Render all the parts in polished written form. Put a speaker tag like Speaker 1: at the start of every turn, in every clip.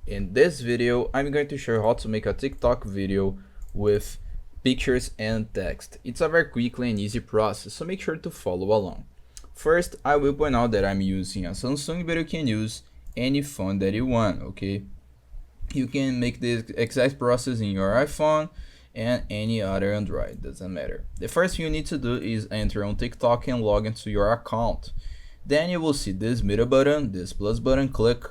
Speaker 1: In this video, I'm going to show you how to make a TikTok video with pictures and text. It's a very quick and easy process, so make sure to follow along. First, I will point out that I'm using a Samsung, but you can use any phone that you want, okay? You can make this exact process in your iPhone and any other Android, doesn't matter. The first thing you need to do is enter on TikTok and log into your account. Then you will see this middle button, this plus button, click,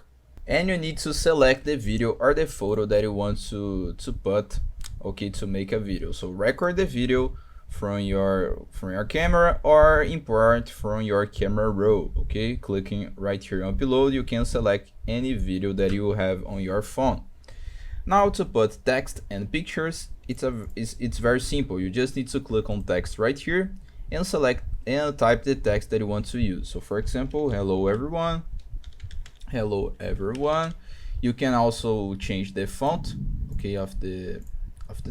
Speaker 1: and you need to select the video or the photo that you want to put, okay, to make a video. So record the video from your camera or import from your camera roll, okay? Clicking right here on upload, you can select any video that you have on your phone. Now to put text and pictures, it's very simple. You just need to click on text right here and select and type the text that you want to use. So for example, hello everyone. Hello everyone. You can also change the font, okay, of the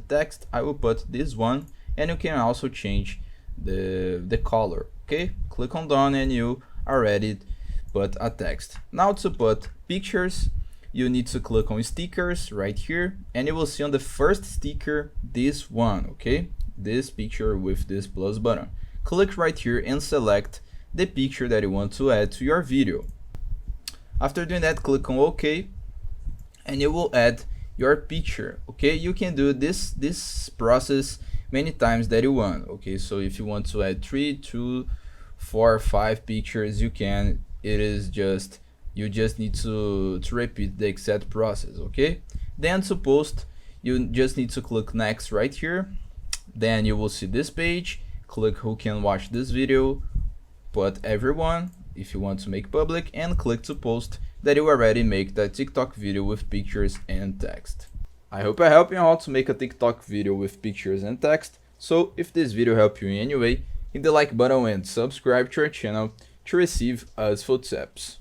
Speaker 1: text. I will put this one, and you can also change the color, okay? Click on done and you already put a text. Now to put pictures, you need to click on stickers right here, and you will see on the first sticker this one, okay? This picture with this plus button. Click right here and select the picture that you want to add to your video. After doing that, click on OK, and you will add your picture, okay? You can do this process many times that you want, okay? So if you want to add 3, 2, 4, 5 pictures, you can. You just need to repeat the exact process, okay? Then to post, you just need to click next right here. Then you will see this page. Click who can watch this video, put everyone if you want to make public, and click to post, that you already make that TikTok video with pictures and text. I hope I helped you out to make a TikTok video with pictures and text. So if this video helped you in any way, hit the like button and subscribe to our channel to receive useful tips.